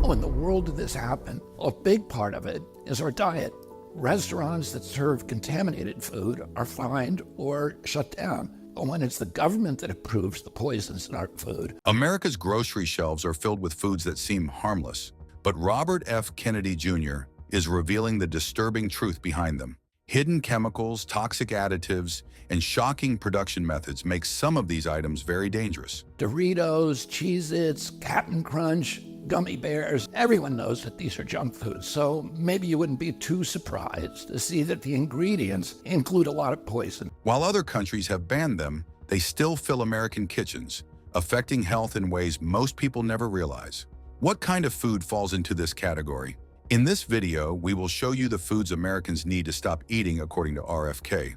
How in the world did this happen? Well, a big part of it is our diet. Restaurants that serve contaminated food are fined or shut down. But when it's the government that approves the poisons in our food. America's grocery shelves are filled with foods that seem harmless, but Robert F. Kennedy Jr. is revealing the disturbing truth behind them. Hidden chemicals, toxic additives, and shocking production methods make some of these items very dangerous. Doritos, Cheez-Its, Cap'n Crunch, Gummy Bears, everyone knows that these are junk foods, so maybe you wouldn't be too surprised to see that the ingredients include a lot of poison. While other countries have banned them, they still fill American kitchens, affecting health in ways most people never realize. What kind of food falls into this category? In this video, we will show you the foods Americans need to stop eating according to RFK.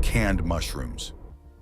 Canned mushrooms.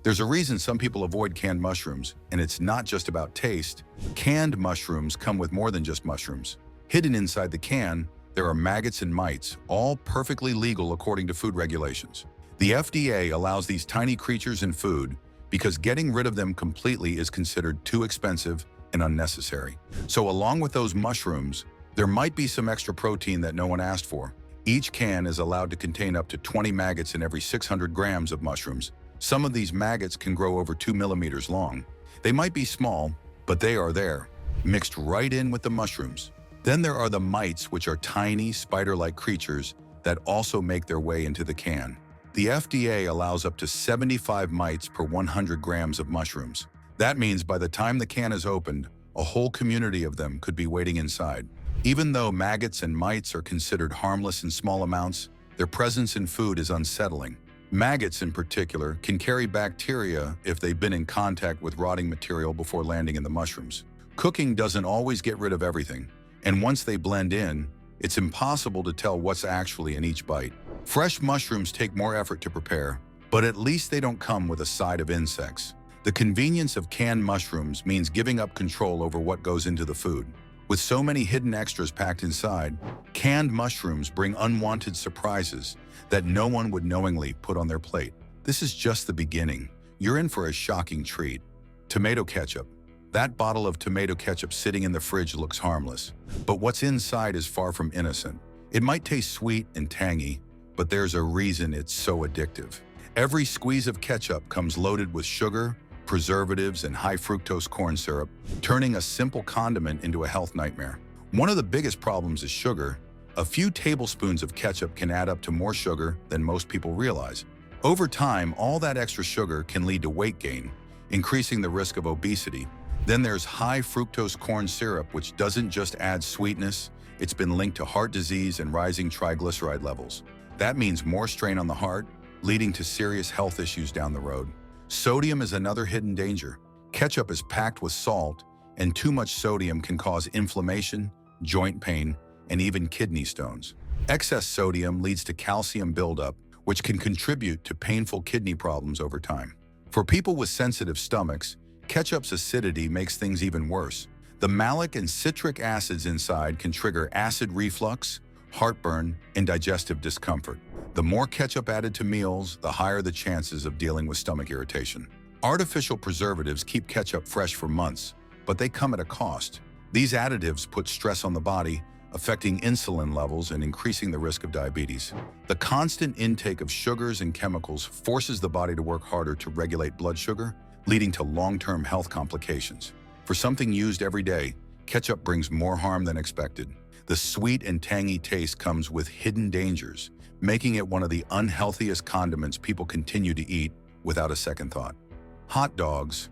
There's a reason some people avoid canned mushrooms, and it's not just about taste. Canned mushrooms come with more than just mushrooms. Hidden inside the can, there are maggots and mites, all perfectly legal according to food regulations. The FDA allows these tiny creatures in food because getting rid of them completely is considered too expensive and unnecessary. So along with those mushrooms, there might be some extra protein that no one asked for. Each can is allowed to contain up to 20 maggots in every 600 grams of mushrooms. Some of these maggots can grow over 2 millimeters long. They might be small, but they are there, mixed right in with the mushrooms. Then there are the mites, which are tiny, spider-like creatures that also make their way into the can. The FDA allows up to 75 mites per 100 grams of mushrooms. That means by the time the can is opened, a whole community of them could be waiting inside. Even though maggots and mites are considered harmless in small amounts, their presence in food is unsettling. Maggots, in particular, can carry bacteria if they've been in contact with rotting material before landing in the mushrooms. Cooking doesn't always get rid of everything, and once they blend in, it's impossible to tell what's actually in each bite. Fresh mushrooms take more effort to prepare, but at least they don't come with a side of insects. The convenience of canned mushrooms means giving up control over what goes into the food. With so many hidden extras packed inside, canned mushrooms bring unwanted surprises that no one would knowingly put on their plate. This is just the beginning. You're in for a shocking treat. Tomato ketchup. That bottle of tomato ketchup sitting in the fridge looks harmless, but what's inside is far from innocent. It might taste sweet and tangy, but there's a reason it's so addictive. Every squeeze of ketchup comes loaded with sugar, preservatives, and high fructose corn syrup, turning a simple condiment into a health nightmare. One of the biggest problems is sugar. A few tablespoons of ketchup can add up to more sugar than most people realize. Over time, all that extra sugar can lead to weight gain, increasing the risk of obesity. Then there's high fructose corn syrup, which doesn't just add sweetness, it's been linked to heart disease and rising triglyceride levels. That means more strain on the heart, leading to serious health issues down the road. Sodium is another hidden danger. Ketchup is packed with salt, and too much sodium can cause inflammation, joint pain, and even kidney stones. Excess sodium leads to calcium buildup, which can contribute to painful kidney problems over time. For people with sensitive stomachs, ketchup's acidity makes things even worse. The malic and citric acids inside can trigger acid reflux, heartburn, and digestive discomfort. The more ketchup added to meals, the higher the chances of dealing with stomach irritation. Artificial preservatives keep ketchup fresh for months, but they come at a cost. These additives put stress on the body, affecting insulin levels and increasing the risk of diabetes. The constant intake of sugars and chemicals forces the body to work harder to regulate blood sugar, leading to long-term health complications. For something used every day, ketchup brings more harm than expected. The sweet and tangy taste comes with hidden dangers, making it one of the unhealthiest condiments people continue to eat without a second thought. Hot dogs.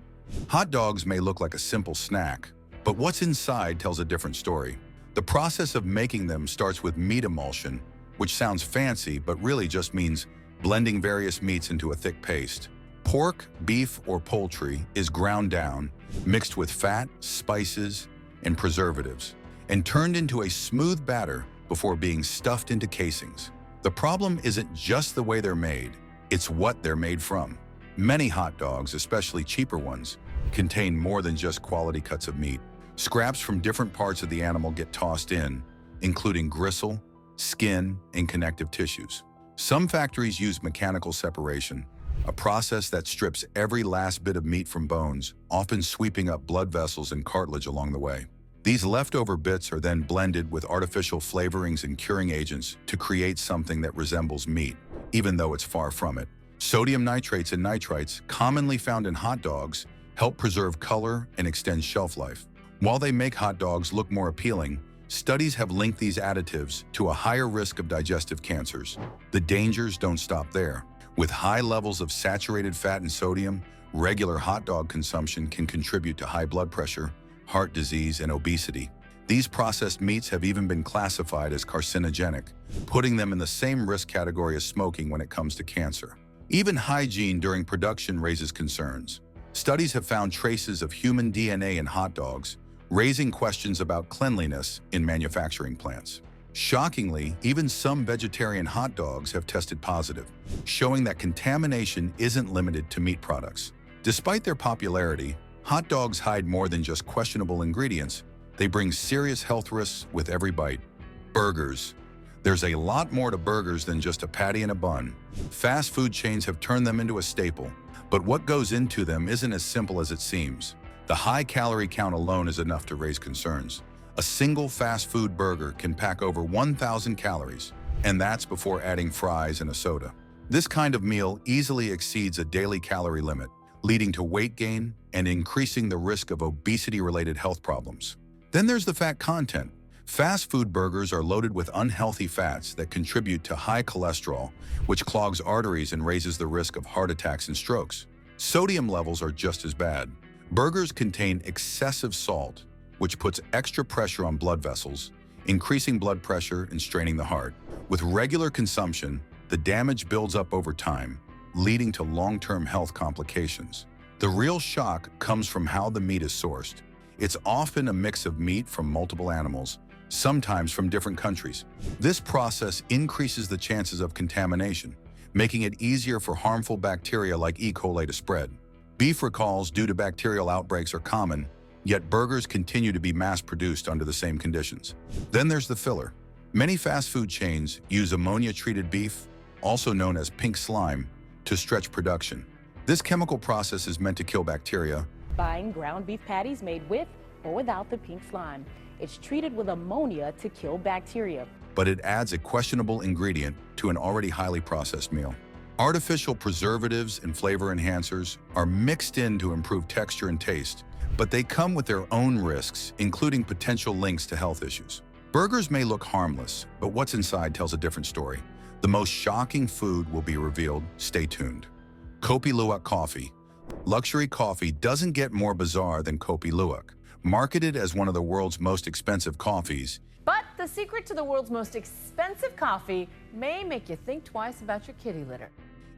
Hot dogs may look like a simple snack, but what's inside tells a different story. The process of making them starts with meat emulsion, which sounds fancy but really just means blending various meats into a thick paste. Pork, beef, or poultry is ground down, mixed with fat, spices, and preservatives, and turned into a smooth batter before being stuffed into casings. The problem isn't just the way they're made, it's what they're made from. Many hot dogs, especially cheaper ones, contain more than just quality cuts of meat. Scraps from different parts of the animal get tossed in, including gristle, skin, and connective tissues. Some factories use mechanical separation, a process that strips every last bit of meat from bones, often sweeping up blood vessels and cartilage along the way. These leftover bits are then blended with artificial flavorings and curing agents to create something that resembles meat, even though it's far from it. Sodium nitrates and nitrites, commonly found in hot dogs, help preserve color and extend shelf life. While they make hot dogs look more appealing, studies have linked these additives to a higher risk of digestive cancers. The dangers don't stop there. With high levels of saturated fat and sodium, regular hot dog consumption can contribute to high blood pressure, heart disease, and obesity. These processed meats have even been classified as carcinogenic, putting them in the same risk category as smoking when it comes to cancer. Even hygiene during production raises concerns. Studies have found traces of human DNA in hot dogs, raising questions about cleanliness in manufacturing plants. Shockingly, even some vegetarian hot dogs have tested positive, showing that contamination isn't limited to meat products. Despite their popularity, hot dogs hide more than just questionable ingredients. They bring serious health risks with every bite. Burgers. There's a lot more to burgers than just a patty and a bun. Fast food chains have turned them into a staple, but what goes into them isn't as simple as it seems. The high calorie count alone is enough to raise concerns. A single fast food burger can pack over 1,000 calories, and that's before adding fries and a soda. This kind of meal easily exceeds a daily calorie limit, leading to weight gain and increasing the risk of obesity-related health problems. Then there's the fat content. Fast food burgers are loaded with unhealthy fats that contribute to high cholesterol, which clogs arteries and raises the risk of heart attacks and strokes. Sodium levels are just as bad. Burgers contain excessive salt, which puts extra pressure on blood vessels, increasing blood pressure and straining the heart. With regular consumption, the damage builds up over time, leading to long-term health complications. The real shock comes from how the meat is sourced. It's often a mix of meat from multiple animals, sometimes from different countries. This process increases the chances of contamination, making it easier for harmful bacteria like E. coli to spread. Beef recalls due to bacterial outbreaks are common, yet burgers continue to be mass-produced under the same conditions. Then there's the filler. Many fast food chains use ammonia-treated beef, also known as pink slime, to stretch production. This chemical process is meant to kill bacteria. Buying ground beef patties made with or without the pink slime. It's treated with ammonia to kill bacteria. But it adds a questionable ingredient to an already highly processed meal. Artificial preservatives and flavor enhancers are mixed in to improve texture and taste, but they come with their own risks, including potential links to health issues. Burgers may look harmless, but what's inside tells a different story. The most shocking food will be revealed. Stay tuned. Kopi Luwak coffee. Luxury coffee doesn't get more bizarre than Kopi Luwak. Marketed as one of the world's most expensive coffees, But the secret to the world's most expensive coffee may make you think twice about your kitty litter.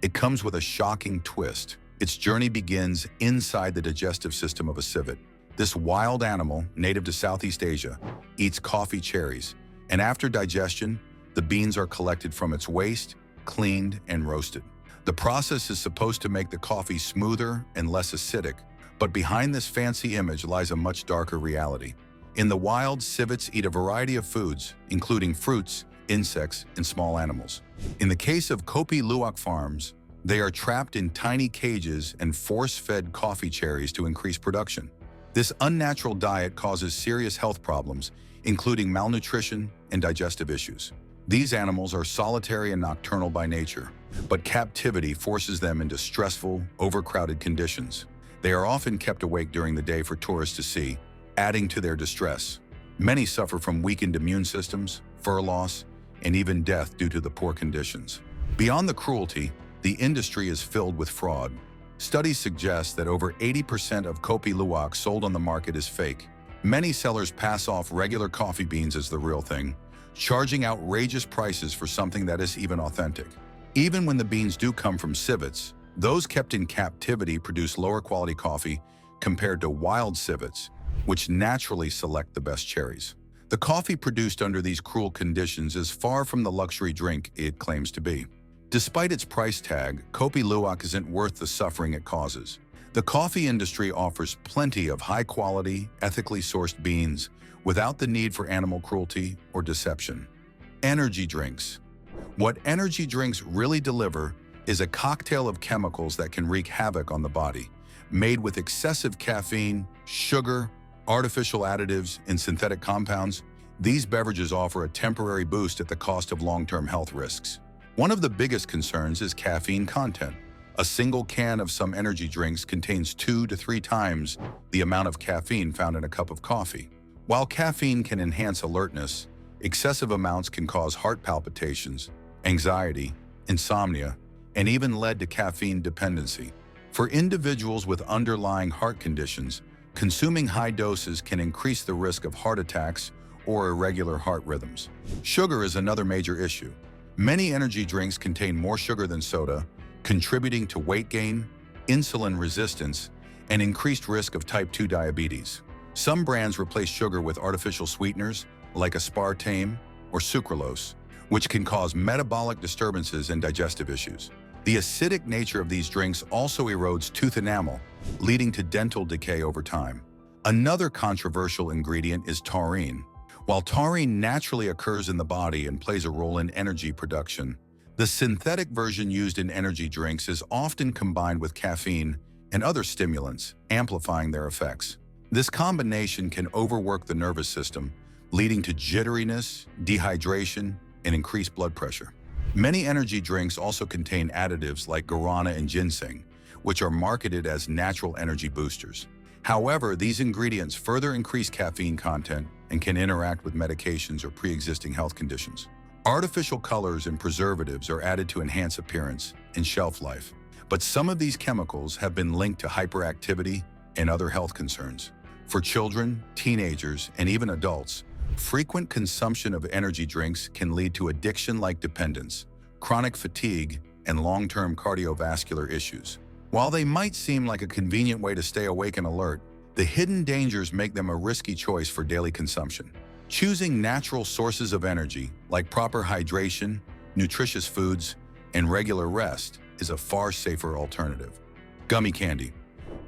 it comes with a shocking twist. Its journey begins inside the digestive system of a civet. This wild animal, native to Southeast Asia, eats coffee cherries, and after digestion, the beans are collected from its waste, cleaned, and roasted. The process is supposed to make the coffee smoother and less acidic, but behind this fancy image lies a much darker reality. In the wild, civets eat a variety of foods, including fruits, insects, and small animals. In the case of Kopi Luwak farms, they are trapped in tiny cages and force-fed coffee cherries to increase production. This unnatural diet causes serious health problems, including malnutrition and digestive issues. These animals are solitary and nocturnal by nature, but captivity forces them into stressful, overcrowded conditions. They are often kept awake during the day for tourists to see, adding to their distress. Many suffer from weakened immune systems, fur loss, and even death due to the poor conditions. Beyond the cruelty, the industry is filled with fraud. Studies suggest that over 80% of Kopi Luwak sold on the market is fake. Many sellers pass off regular coffee beans as the real thing, charging outrageous prices for something that is even authentic. Even when the beans do come from civets, those kept in captivity produce lower quality coffee compared to wild civets, which naturally select the best cherries. The coffee produced under these cruel conditions is far from the luxury drink it claims to be. Despite its price tag, Kopi Luwak isn't worth the suffering it causes. The coffee industry offers plenty of high-quality, ethically sourced beans without the need for animal cruelty or deception. Energy drinks. What energy drinks really deliver is a cocktail of chemicals that can wreak havoc on the body, made with excessive caffeine, sugar, artificial additives, and synthetic compounds, these beverages offer a temporary boost at the cost of long-term health risks. One of the biggest concerns is caffeine content. A single can of some energy drinks contains 2 to 3 times the amount of caffeine found in a cup of coffee. While caffeine can enhance alertness, excessive amounts can cause heart palpitations, anxiety, insomnia, and even lead to caffeine dependency. For individuals with underlying heart conditions, consuming high doses can increase the risk of heart attacks or irregular heart rhythms. Sugar is another major issue. Many energy drinks contain more sugar than soda, contributing to weight gain, insulin resistance, and increased risk of type 2 diabetes. Some brands replace sugar with artificial sweeteners like aspartame or sucralose, which can cause metabolic disturbances and digestive issues. The acidic nature of these drinks also erodes tooth enamel, leading to dental decay over time. Another controversial ingredient is taurine. While taurine naturally occurs in the body and plays a role in energy production, the synthetic version used in energy drinks is often combined with caffeine and other stimulants, amplifying their effects. This combination can overwork the nervous system, leading to jitteriness, dehydration, and increased blood pressure. Many energy drinks also contain additives like guarana and ginseng, which are marketed as natural energy boosters. However, these ingredients further increase caffeine content and can interact with medications or pre-existing health conditions. Artificial colors and preservatives are added to enhance appearance and shelf life, but some of these chemicals have been linked to hyperactivity and other health concerns. For children, teenagers, and even adults, frequent consumption of energy drinks can lead to addiction-like dependence, chronic fatigue, and long-term cardiovascular issues. While they might seem like a convenient way to stay awake and alert, the hidden dangers make them a risky choice for daily consumption. Choosing natural sources of energy, like proper hydration, nutritious foods, and regular rest, is a far safer alternative. Gummy candy.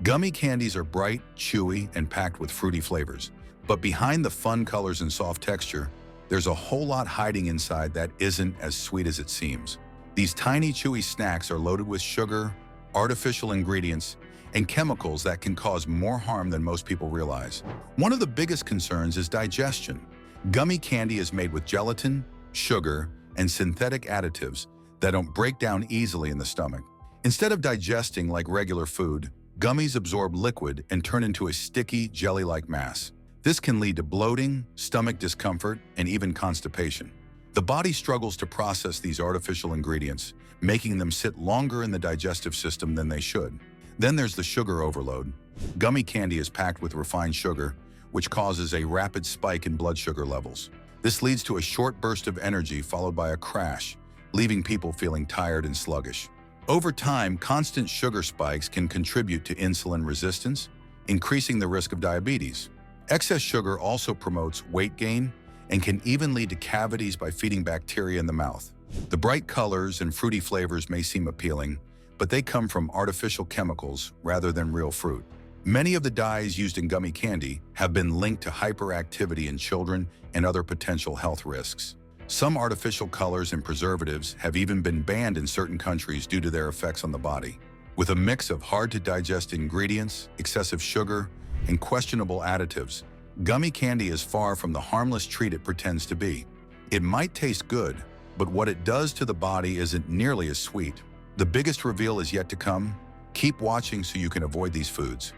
Gummy candies are bright, chewy, and packed with fruity flavors. But behind the fun colors and soft texture, there's a whole lot hiding inside that isn't as sweet as it seems. These tiny, chewy snacks are loaded with sugar, artificial ingredients, and chemicals that can cause more harm than most people realize. One of the biggest concerns is digestion. Gummy candy is made with gelatin, sugar, and synthetic additives that don't break down easily in the stomach. Instead of digesting like regular food, gummies absorb liquid and turn into a sticky, jelly-like mass. This can lead to bloating, stomach discomfort, and even constipation. The body struggles to process these artificial ingredients, making them sit longer in the digestive system than they should. Then there's the sugar overload. Gummy candy is packed with refined sugar, which causes a rapid spike in blood sugar levels. This leads to a short burst of energy followed by a crash, leaving people feeling tired and sluggish. Over time, constant sugar spikes can contribute to insulin resistance, increasing the risk of diabetes. Excess sugar also promotes weight gain and can even lead to cavities by feeding bacteria in the mouth. The bright colors and fruity flavors may seem appealing, but they come from artificial chemicals rather than real fruit. Many of the dyes used in gummy candy have been linked to hyperactivity in children and other potential health risks. Some artificial colors and preservatives have even been banned in certain countries due to their effects on the body. With a mix of hard-to-digest ingredients, excessive sugar, and questionable additives, gummy candy is far from the harmless treat it pretends to be. It might taste good, but what it does to the body isn't nearly as sweet. The biggest reveal is yet to come. Keep watching so you can avoid these foods.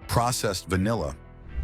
Processed vanilla.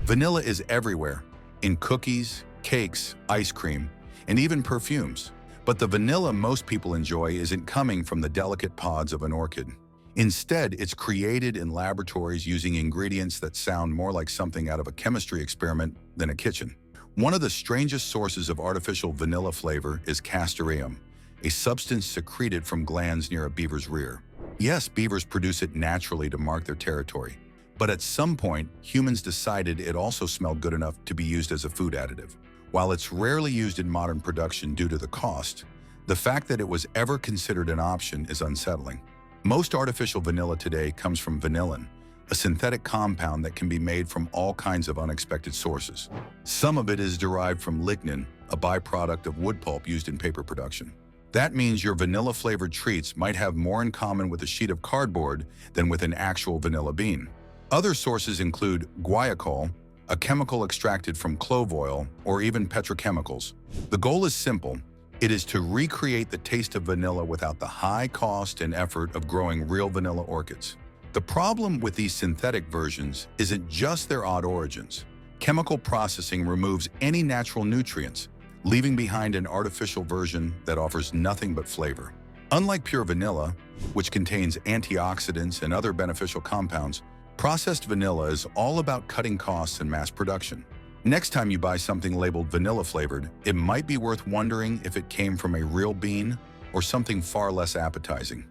Vanilla is everywhere, in cookies, cakes, ice cream, and even perfumes. But the vanilla most people enjoy isn't coming from the delicate pods of an orchid. Instead, it's created in laboratories using ingredients that sound more like something out of a chemistry experiment than a kitchen. One of the strangest sources of artificial vanilla flavor is castoreum, a substance secreted from glands near a beaver's rear. Yes, beavers produce it naturally to mark their territory, but at some point, humans decided it also smelled good enough to be used as a food additive. While it's rarely used in modern production due to the cost, the fact that it was ever considered an option is unsettling. Most artificial vanilla today comes from vanillin, a synthetic compound that can be made from all kinds of unexpected sources. Some of it is derived from lignin, a byproduct of wood pulp used in paper production. That means your vanilla-flavored treats might have more in common with a sheet of cardboard than with an actual vanilla bean. Other sources include guaiacol, a chemical extracted from clove oil, or even petrochemicals. The goal is simple. It is to recreate the taste of vanilla without the high cost and effort of growing real vanilla orchids. The problem with these synthetic versions isn't just their odd origins. Chemical processing removes any natural nutrients, leaving behind an artificial version that offers nothing but flavor. Unlike pure vanilla, which contains antioxidants and other beneficial compounds, processed vanilla is all about cutting costs and mass production. Next time you buy something labeled vanilla flavored, it might be worth wondering if it came from a real bean or something far less appetizing.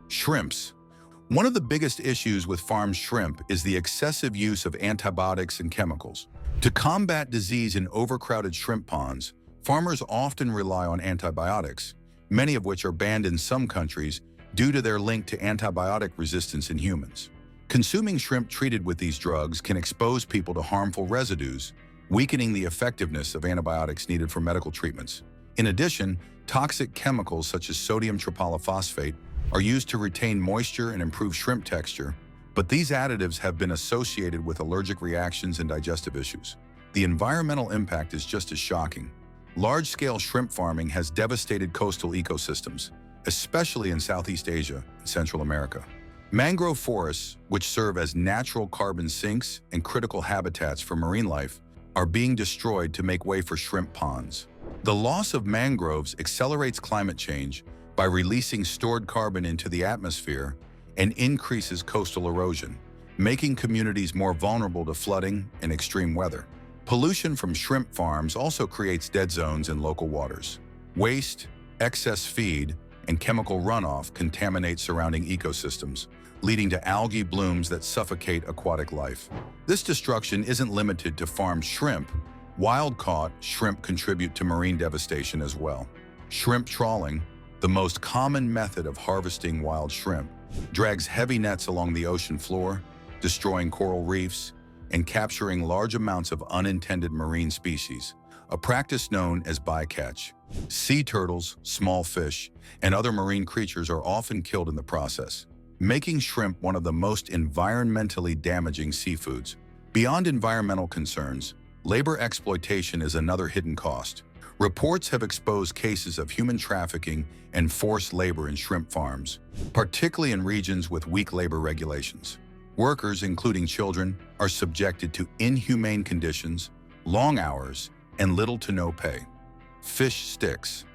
Shrimps. One of the biggest issues with farmed shrimp is the excessive use of antibiotics and chemicals. To combat disease in overcrowded shrimp ponds, farmers often rely on antibiotics, many of which are banned in some countries due to their link to antibiotic resistance in humans. Consuming shrimp treated with these drugs can expose people to harmful residues, weakening the effectiveness of antibiotics needed for medical treatments. In addition, toxic chemicals such as sodium triphosphate are used to retain moisture and improve shrimp texture, but these additives have been associated with allergic reactions and digestive issues. The environmental impact is just as shocking. Large-scale shrimp farming has devastated coastal ecosystems, especially in Southeast Asia and Central America. Mangrove forests, which serve as natural carbon sinks and critical habitats for marine life, are being destroyed to make way for shrimp ponds. The loss of mangroves accelerates climate change by releasing stored carbon into the atmosphere and increases coastal erosion, making communities more vulnerable to flooding and extreme weather. Pollution from shrimp farms also creates dead zones in local waters. Waste, excess feed, and chemical runoff contaminate surrounding ecosystems, leading to algae blooms that suffocate aquatic life. This destruction isn't limited to farmed shrimp. Wild-caught shrimp contribute to marine devastation as well. Shrimp trawling, the most common method of harvesting wild shrimp, drags heavy nets along the ocean floor, destroying coral reefs and capturing large amounts of unintended marine species, a practice known as bycatch. Sea turtles, small fish, and other marine creatures are often killed in the process, making shrimp one of the most environmentally damaging seafoods. Beyond environmental concerns, labor exploitation is another hidden cost. Reports have exposed cases of human trafficking and forced labor in shrimp farms, particularly in regions with weak labor regulations. Workers, including children, are subjected to inhumane conditions, long hours, and little to no pay. Fish sticks.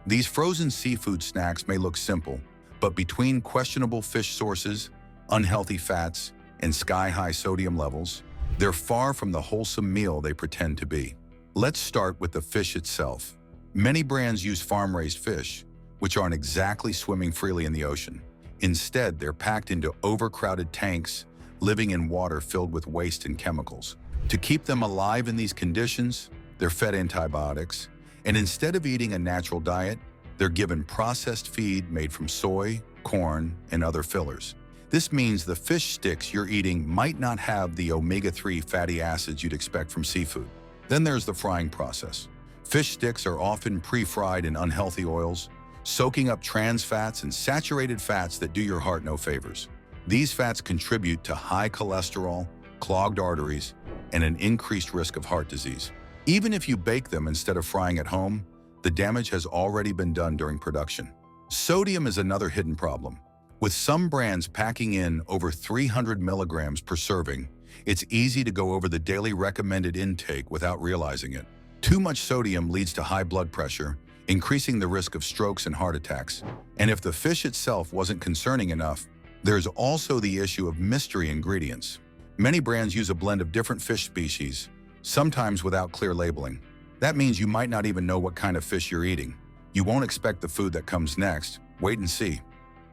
These frozen seafood snacks may look simple, but between questionable fish sources, unhealthy fats, and sky-high sodium levels, they're far from the wholesome meal they pretend to be. Let's start with the fish itself. Many brands use farm-raised fish, which aren't exactly swimming freely in the ocean. Instead, they're packed into overcrowded tanks, living in water filled with waste and chemicals. To keep them alive in these conditions, they're fed antibiotics, and instead of eating a natural diet, they're given processed feed made from soy, corn, and other fillers. This means the fish sticks you're eating might not have the omega-3 fatty acids you'd expect from seafood. Then there's the frying process. Fish sticks are often pre-fried in unhealthy oils, soaking up trans fats and saturated fats that do your heart no favors. These fats contribute to high cholesterol, clogged arteries, and an increased risk of heart disease. Even if you bake them instead of frying at home, the damage has already been done during production. Sodium is another hidden problem. With some brands packing in over 300 milligrams per serving, it's easy to go over the daily recommended intake without realizing it. Too much sodium leads to high blood pressure, increasing the risk of strokes and heart attacks. And if the fish itself wasn't concerning enough, there's also the issue of mystery ingredients. Many brands use a blend of different fish species, sometimes without clear labeling. That means you might not even know what kind of fish you're eating. You won't expect the food that comes next. Wait and see.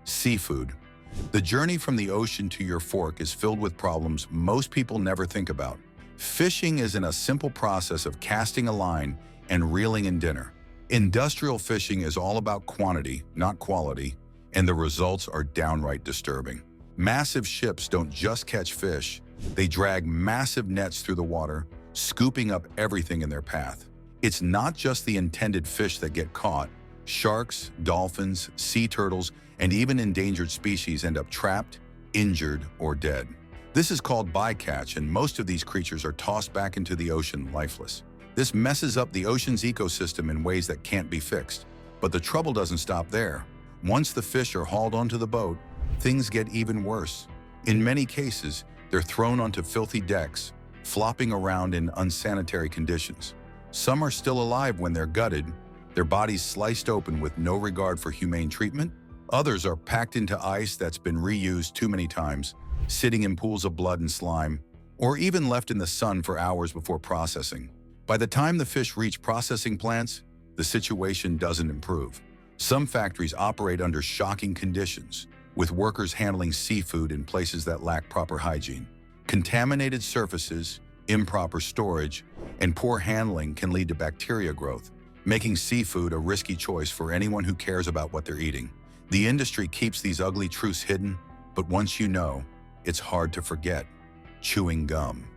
Seafood. The journey from the ocean to your fork is filled with problems most people never think about. Fishing isn't a simple process of casting a line and reeling in dinner. Industrial fishing is all about quantity, not quality, and the results are downright disturbing. Massive ships don't just catch fish, they drag massive nets through the water, scooping up everything in their path. It's not just the intended fish that get caught. Sharks, dolphins, sea turtles, and even endangered species end up trapped, injured, or dead. This is called bycatch, and most of these creatures are tossed back into the ocean lifeless. This messes up the ocean's ecosystem in ways that can't be fixed. But the trouble doesn't stop there. Once the fish are hauled onto the boat, things get even worse. In many cases, they're thrown onto filthy decks, flopping around in unsanitary conditions. Some are still alive when they're gutted, their bodies sliced open with no regard for humane treatment. Others are packed into ice that's been reused too many times, sitting in pools of blood and slime, or even left in the sun for hours before processing. By the time the fish reach processing plants, the situation doesn't improve. Some factories operate under shocking conditions, with workers handling seafood in places that lack proper hygiene. Contaminated surfaces, improper storage, and poor handling can lead to bacteria growth, making seafood a risky choice for anyone who cares about what they're eating. The industry keeps these ugly truths hidden, but once you know, it's hard to forget. Chewing gum.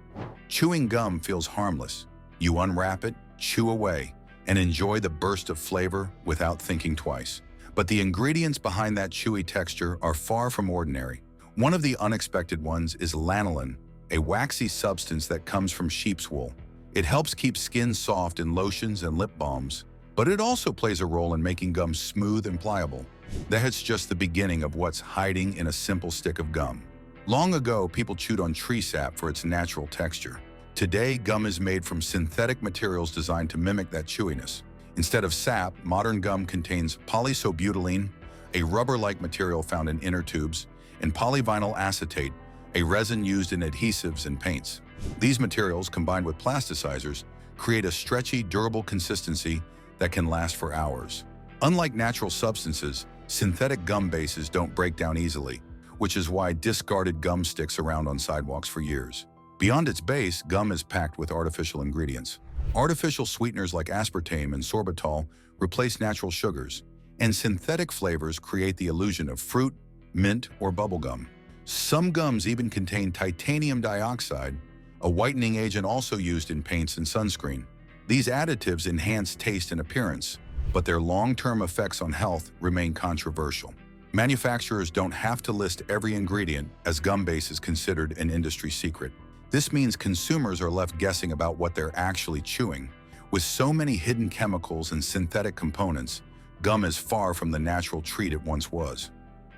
Chewing gum feels harmless. You unwrap it, chew away, and enjoy the burst of flavor without thinking twice. But the ingredients behind that chewy texture are far from ordinary. One of the unexpected ones is lanolin, a waxy substance that comes from sheep's wool. It helps keep skin soft in lotions and lip balms, but it also plays a role in making gum smooth and pliable. That's just the beginning of what's hiding in a simple stick of gum. Long ago, people chewed on tree sap for its natural texture. Today, gum is made from synthetic materials designed to mimic that chewiness. Instead of sap, modern gum contains polysobutylene, a rubber-like material found in inner tubes, and polyvinyl acetate, a resin used in adhesives and paints. These materials, combined with plasticizers, create a stretchy, durable consistency that can last for hours. Unlike natural substances, synthetic gum bases don't break down easily, which is why discarded gum sticks around on sidewalks for years. Beyond its base, gum is packed with artificial ingredients. Artificial sweeteners like aspartame and sorbitol replace natural sugars, and synthetic flavors create the illusion of fruit, mint, or bubblegum. Some gums even contain titanium dioxide, a whitening agent also used in paints and sunscreen. These additives enhance taste and appearance, but their long-term effects on health remain controversial. Manufacturers don't have to list every ingredient, as gum base is considered an industry secret. This means consumers are left guessing about what they're actually chewing. With so many hidden chemicals and synthetic components, gum is far from the natural treat it once was.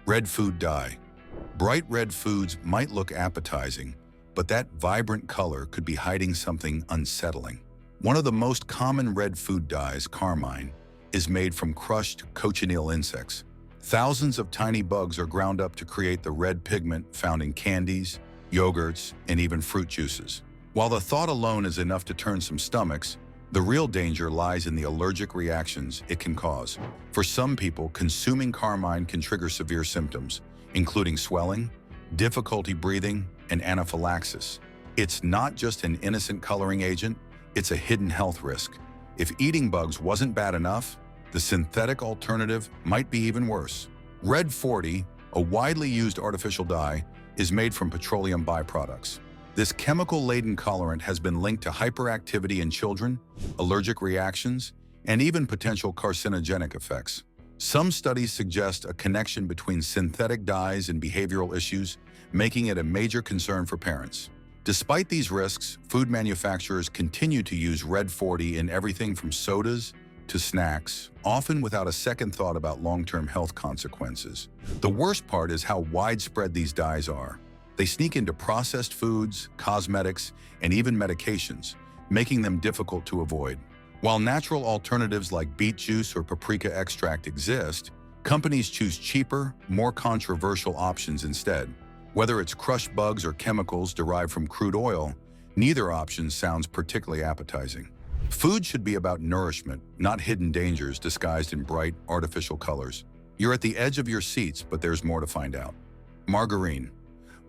Red food dye. Bright red foods might look appetizing, but that vibrant color could be hiding something unsettling. One of the most common red food dyes, carmine, is made from crushed cochineal insects. Thousands of tiny bugs are ground up to create the red pigment found in candies, yogurts, and even fruit juices. While the thought alone is enough to turn some stomachs, the real danger lies in the allergic reactions it can cause. For some people, consuming carmine can trigger severe symptoms, including swelling, difficulty breathing, and anaphylaxis. It's not just an innocent coloring agent, it's a hidden health risk. If eating bugs wasn't bad enough, the synthetic alternative might be even worse. Red 40, a widely used artificial dye, is made from petroleum byproducts. This chemical-laden colorant has been linked to hyperactivity in children, allergic reactions, and even potential carcinogenic effects. Some studies suggest a connection between synthetic dyes and behavioral issues, making it a major concern for parents. Despite these risks, food manufacturers continue to use Red 40 in everything from sodas to snacks, often without a second thought about long-term health consequences. The worst part is how widespread these dyes are. They sneak into processed foods, cosmetics, and even medications, making them difficult to avoid. While natural alternatives like beet juice or paprika extract exist, companies choose cheaper, more controversial options instead. Whether it's crushed bugs or chemicals derived from crude oil, neither option sounds particularly appetizing. Food should be about nourishment, not hidden dangers disguised in bright, artificial colors. You're at the edge of your seats, but there's more to find out. Margarine.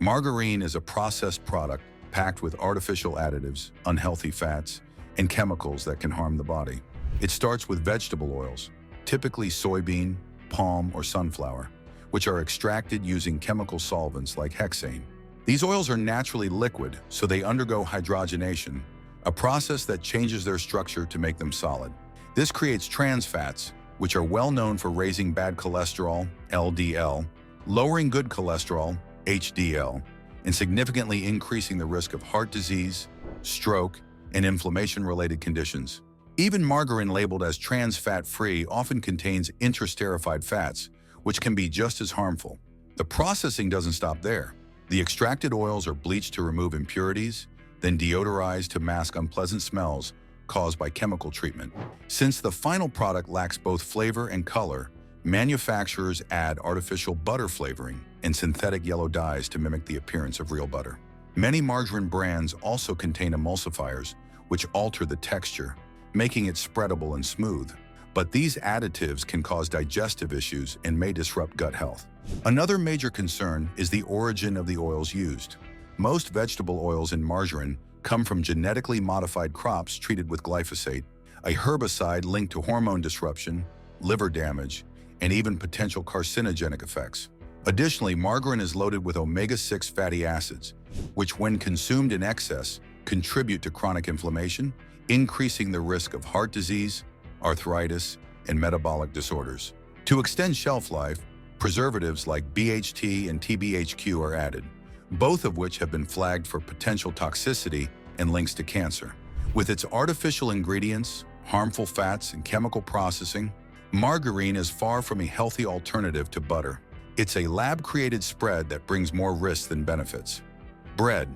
Margarine is a processed product packed with artificial additives, unhealthy fats, and chemicals that can harm the body. It starts with vegetable oils, typically soybean, palm, or sunflower, which are extracted using chemical solvents like hexane. These oils are naturally liquid, so they undergo hydrogenation, a process that changes their structure to make them solid. This creates trans fats, which are well known for raising bad cholesterol, LDL, lowering good cholesterol, HDL, and significantly increasing the risk of heart disease, stroke, and inflammation-related conditions. Even margarine labeled as trans fat-free often contains intraesterified fats, which can be just as harmful. The processing doesn't stop there. The extracted oils are bleached to remove impurities, then deodorized to mask unpleasant smells caused by chemical treatment. Since the final product lacks both flavor and color, manufacturers add artificial butter flavoring and synthetic yellow dyes to mimic the appearance of real butter. Many margarine brands also contain emulsifiers, which alter the texture, making it spreadable and smooth. But these additives can cause digestive issues and may disrupt gut health. Another major concern is the origin of the oils used. Most vegetable oils in margarine come from genetically modified crops treated with glyphosate, a herbicide linked to hormone disruption, liver damage, and even potential carcinogenic effects. Additionally, margarine is loaded with omega-6 fatty acids, which when consumed in excess, contribute to chronic inflammation, increasing the risk of heart disease, arthritis, and metabolic disorders. To extend shelf life, preservatives like BHT and TBHQ are added, both of which have been flagged for potential toxicity and links to cancer. With its artificial ingredients, harmful fats, and chemical processing, margarine is far from a healthy alternative to butter. It's a lab-created spread that brings more risks than benefits. Bread.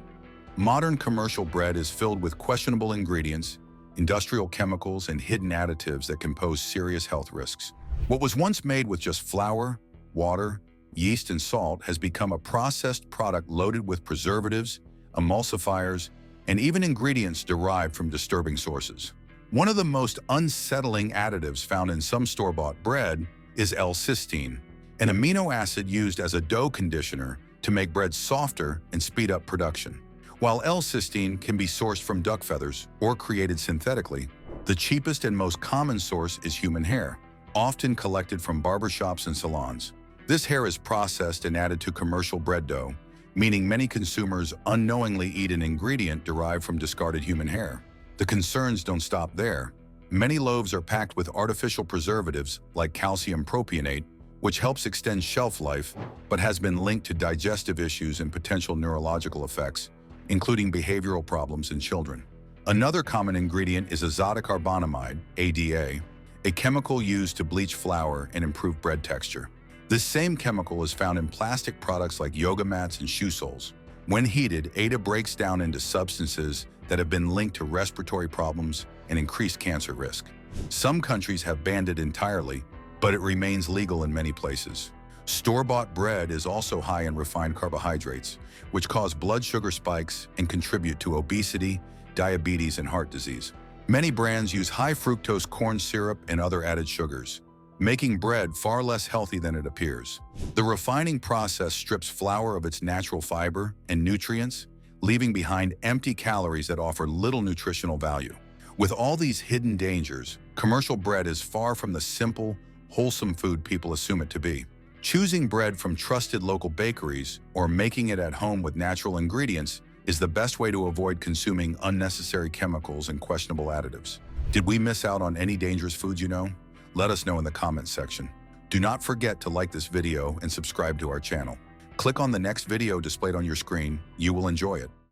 Modern commercial bread is filled with questionable ingredients, industrial chemicals, and hidden additives that can pose serious health risks. What was once made with just flour, water, yeast, and salt has become a processed product loaded with preservatives, emulsifiers, and even ingredients derived from disturbing sources. One of the most unsettling additives found in some store-bought bread is L-cysteine, an amino acid used as a dough conditioner to make bread softer and speed up production. While L-cysteine can be sourced from duck feathers or created synthetically, the cheapest and most common source is human hair, often collected from barbershops and salons. This hair is processed and added to commercial bread dough, meaning many consumers unknowingly eat an ingredient derived from discarded human hair. The concerns don't stop there. Many loaves are packed with artificial preservatives like calcium propionate, which helps extend shelf life but has been linked to digestive issues and potential neurological effects, including behavioral problems in children. Another common ingredient is azotocarbonamide, ADA, a chemical used to bleach flour and improve bread texture. This same chemical is found in plastic products like yoga mats and shoe soles. When heated, ADA breaks down into substances that have been linked to respiratory problems and increased cancer risk. Some countries have banned it entirely, but it remains legal in many places. Store-bought bread is also high in refined carbohydrates, which cause blood sugar spikes and contribute to obesity, diabetes, and heart disease. Many brands use high fructose corn syrup and other added sugars, making bread far less healthy than it appears. The refining process strips flour of its natural fiber and nutrients, leaving behind empty calories that offer little nutritional value. With all these hidden dangers, commercial bread is far from the simple, wholesome food people assume it to be. Choosing bread from trusted local bakeries or making it at home with natural ingredients is the best way to avoid consuming unnecessary chemicals and questionable additives. Did we miss out on any dangerous foods you know? Let us know in the comments section. Do not forget to like this video and subscribe to our channel. Click on the next video displayed on your screen. You will enjoy it.